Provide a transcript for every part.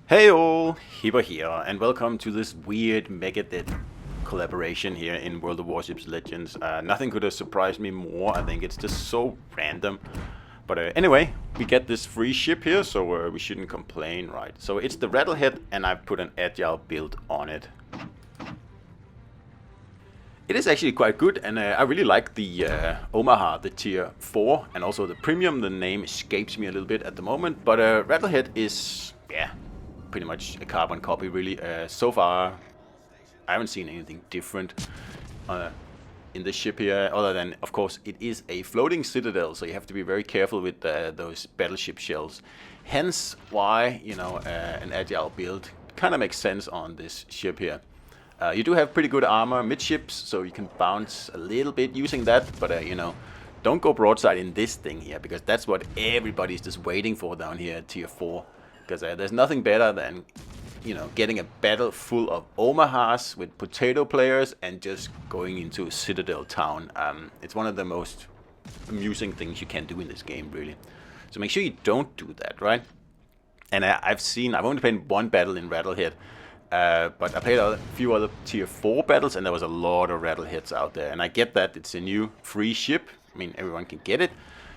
Hey all, Hibber here, and welcome to this weird Megadeth collaboration here in World of Warships Legends. Nothing could have surprised me more. I think it's just so random. But anyway, we get this free ship here, so we shouldn't complain, right? So it's the Rattlehead, and I've put an Agile build on it. It is actually quite good, and I really like the Omaha, the tier 4, and also the premium. The name escapes me a little bit at the moment, but Rattlehead is, yeah, pretty much a carbon copy, really. So far, I haven't seen anything different in the ship here, other than, of course, it is a floating citadel, so you have to be very careful with those battleship shells. Hence why, an Agile build kind of makes sense on this ship here. You do have pretty good armor midships, so you can bounce a little bit using that, but don't go broadside in this thing here, because that's what everybody's just waiting for down here at tier 4. Because there's nothing better than, getting a battle full of Omahas with potato players and just going into Citadel Town. It's one of the most amusing things you can do in this game, really. So make sure you don't do that, right? And I've only played one battle in Rattlehead, but I played a few other tier 4 battles, and there was a lot of Rattleheads out there. And I get that it's a new free ship. I mean, everyone can get it.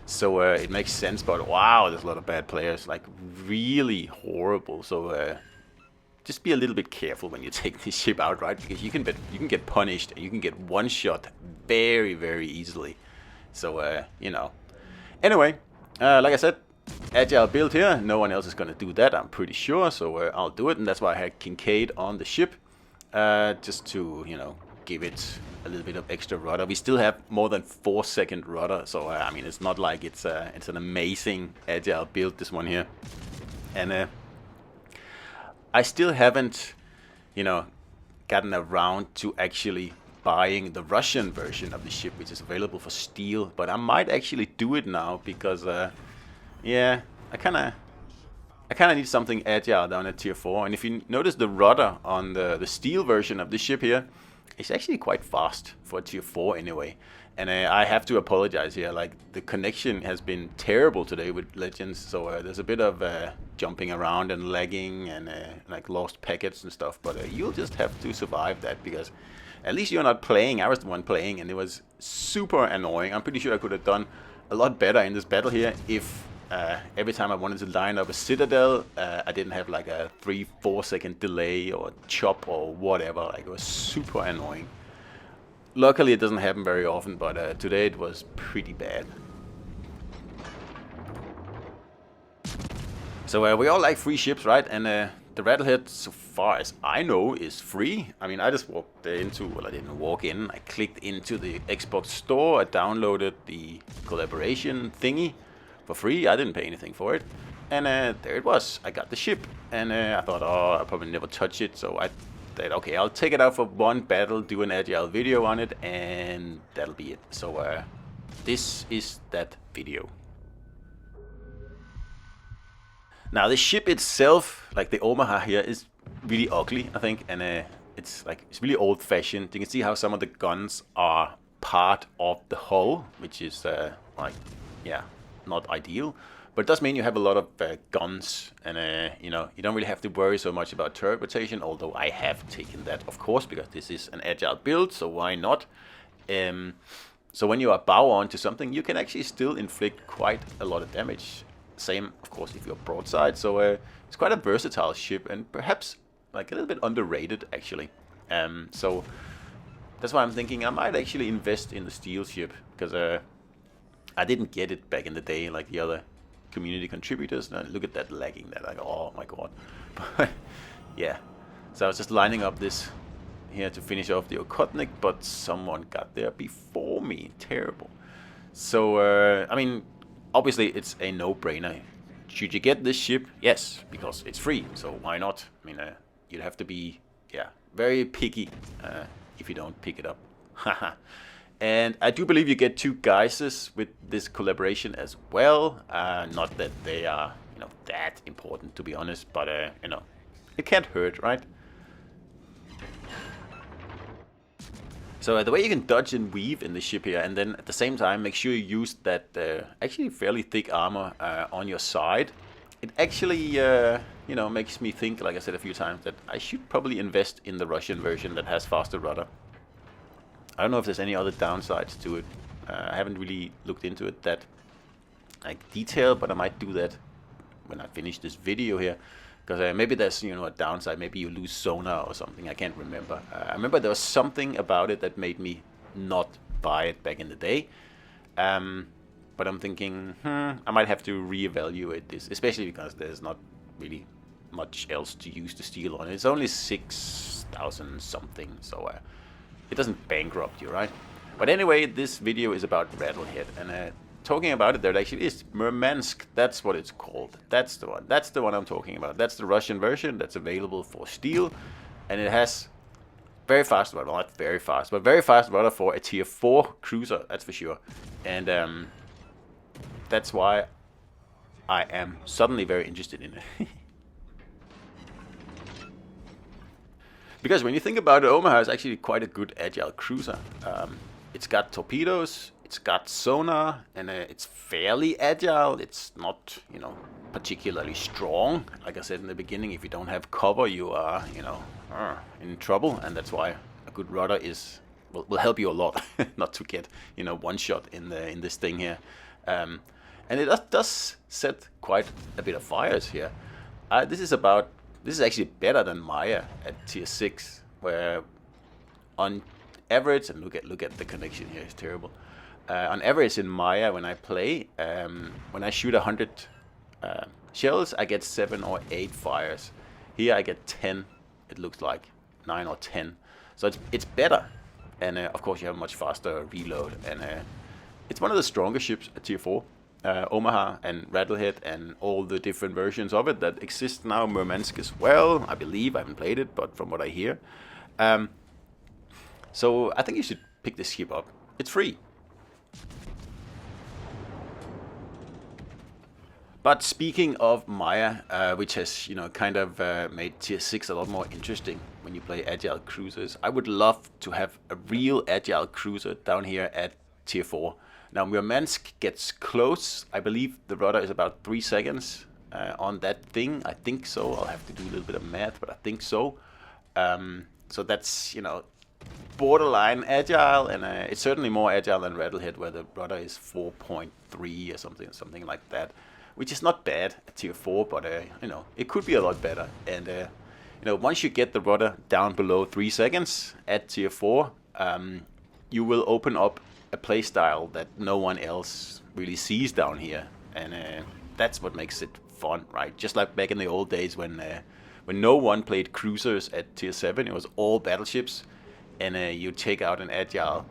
So it makes sense, but wow, there's a lot of bad players, like really horrible. So just be a little bit careful when you take this ship out, right? Because you can get punished, and you can get one shot very, very easily. So Anyway, like I said, Agile build here. No one else is gonna do that, I'm pretty sure. So I'll do it, and that's why I had Kincaid on the ship, just to give it a little bit of extra rudder. We still have more than 4-second rudder, so I mean, it's not like it's an amazing Agile build, this one here. And I still haven't gotten around to actually buying the Russian version of the ship, which is available for steel, but I might actually do it now, because yeah, I kind of need something agile down at tier 4. And if you notice, the rudder on the steel version of the ship here, it's actually quite fast for tier 4 anyway. And I have to apologize here, like the connection has been terrible today with Legends, so there's a bit of jumping around and lagging and like lost packets and stuff, but you'll just have to survive that, because at least you're not playing. I was the one playing, and it was super annoying. I'm pretty sure I could have done a lot better in this battle here if every time I wanted to line up a citadel, I didn't have like a 3-4 second delay or chop or whatever. Like, it was super annoying. Luckily it doesn't happen very often, but today it was pretty bad. So we all like free ships, right? And the Rattlehead, so far as I know, is free. I mean, I just walked into, well, I didn't walk in, I clicked into the Xbox store, I downloaded the collaboration thingy for free. I didn't pay anything for it, and there it was. I got the ship, and I thought, oh, I'll probably never touch it, so I said, okay, I'll take it out for one battle, do an Agile video on it, and that'll be it. So this is that video. Now, the ship itself, like the Omaha here, is really ugly, I think, and it's really old-fashioned. You can see how some of the guns are part of the hull, which is yeah, not ideal, but it does mean you have a lot of guns, and you don't really have to worry so much about turret rotation, although I have taken that, of course, because this is an Agile build, so why not? So when you are bow on to something, you can actually still inflict quite a lot of damage. Same, of course, if you're broadside, so it's quite a versatile ship, and perhaps like a little bit underrated, actually. So that's why I'm thinking I might actually invest in the steel ship, because I didn't get it back in the day like the other community contributors. Now look at that lagging there, like, oh my god. But yeah, so I was just lining up this here to finish off the Okhotnik, but someone got there before me. Terrible. So I mean, obviously it's a no-brainer. Should you get this ship? Yes, because it's free, so why not? I mean, you'd have to be, yeah, very picky if you don't pick it up. Haha. And I do believe you get 2 geysers with this collaboration as well. Not that they are, that important, to be honest, but it can't hurt, right? So the way you can dodge and weave in the ship here, and then at the same time make sure you use that actually fairly thick armor on your side, it actually, you know, makes me think, like I said a few times, that I should probably invest in the Russian version that has faster rudder. I don't know if there's any other downsides to it. I haven't really looked into it that like detail, but I might do that when I finish this video here. Because maybe there's, you know, a downside. Maybe you lose sonar or something. I can't remember. I remember there was something about it that made me not buy it back in the day. But I'm thinking, I might have to reevaluate this, especially because there's not really much else to use the steel on. It's only 6,000 something, so it doesn't bankrupt you, right? But anyway, this video is about Rattlehead, and talking about it, there actually is Murmansk. That's what it's called. That's the one. That's the one I'm talking about. That's the Russian version that's available for steel, and it has very fast rudder. Well, not very fast, but very fast rudder for a tier 4 cruiser. That's for sure. And that's why I am suddenly very interested in it. Because when you think about it, Omaha is actually quite a good agile cruiser. It's got torpedoes, it's got sonar, and it's fairly agile. It's not, you know, particularly strong. Like I said in the beginning, if you don't have cover, you are, you know, in trouble. And that's why a good rudder is will help you a lot, not to get, you know, one shot in this thing here. And it does set quite a bit of fires here. This is actually better than Maya at tier 6, where on average, and look at the connection here, it's terrible. On average in Maya, when I play, when I shoot 100 shells, I get 7 or 8 fires. Here I get 10. It looks like 9 or 10. So it's better, and of course you have a much faster reload. And it's one of the stronger ships at tier 4. Omaha and Rattlehead and all the different versions of it that exist now. Murmansk as well, I believe. I haven't played it, but from what I hear. So I think you should pick this ship up. It's free. But speaking of Maya, which has, you know, kind of made tier 6 a lot more interesting when you play agile cruisers, I would love to have a real agile cruiser down here at tier 4. Now Murmansk gets close. I believe the rudder is about 3 seconds on that thing. I think so. I'll have to do a little bit of math, but I think so. So that's, you know, borderline agile, and it's certainly more agile than Rattlehead, where the rudder is 4.3 or something like that, which is not bad at tier 4, but you know, it could be a lot better. And you know, once you get the rudder down below 3 seconds at tier 4, you will open up a playstyle that no one else really sees down here, and that's what makes it fun, right? Just like back in the old days when no one played cruisers at tier 7, it was all battleships, and you take out an agile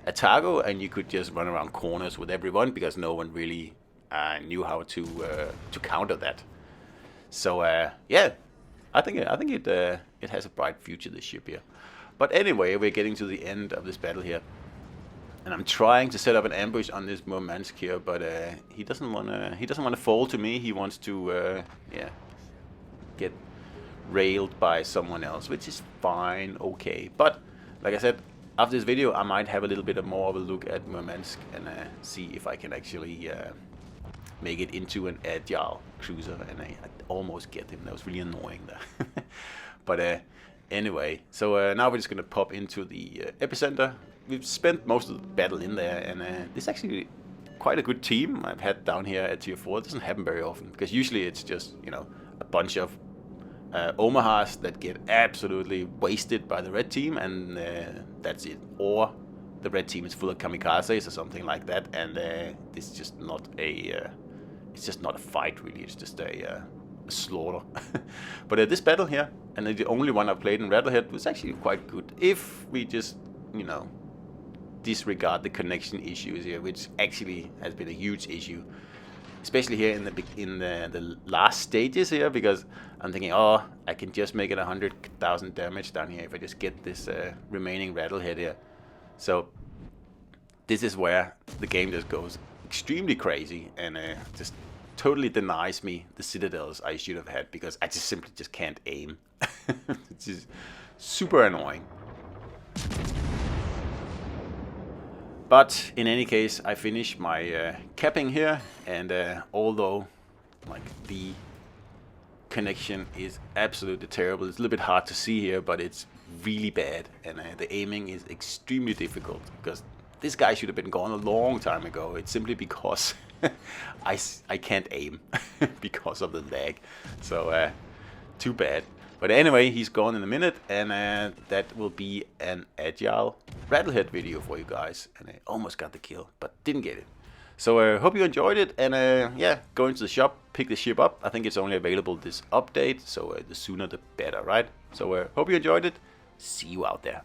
Atago, and you could just run around corners with everyone because no one really knew how to counter that. So yeah, I think it has a bright future, this ship here. But anyway, we're getting to the end of this battle here. And I'm trying to set up an ambush on this Murmansk here, but he doesn't wanna fall to me. He wants to get railed by someone else, which is fine, okay. But like I said, after this video, I might have a little bit more of a look at Murmansk and see if I can actually make it into an agile cruiser. And I almost get him. That was really annoying there. But anyway, so now we're just gonna pop into the epicenter. We've spent most of the battle in there, and this is actually quite a good team I've had down here at tier 4. It doesn't happen very often, because usually it's just, you know, a bunch of Omahas that get absolutely wasted by the red team, and that's it. Or the red team is full of kamikazes or something like that, and it's just not a it's just not a fight really. It's just a slaughter. But this battle here, and the only one I played in Rattlehead, was actually quite good. If we just, you know, disregard the connection issues here, which actually has been a huge issue, especially here in the last stages here, because I'm thinking, oh, I can just make it 100,000 damage down here if I just get this remaining Rattlehead here. So this is where the game just goes extremely crazy and just totally denies me the citadels I should have had, because I just simply just can't aim. It's just super annoying. But in any case, I finished my capping here, and although Like, the connection is absolutely terrible. It's a little bit hard to see here, but it's really bad, and the aiming is extremely difficult because this guy should have been gone a long time ago. It's simply because I can't aim because of the lag. So too bad. But anyway, he's gone in a minute, and that will be an Agile Rattlehead video for you guys. And I almost got the kill, but didn't get it. So hope you enjoyed it, and yeah, go into the shop, pick the ship up. I think it's only available this update, so the sooner the better, right? So hope you enjoyed it. See you out there.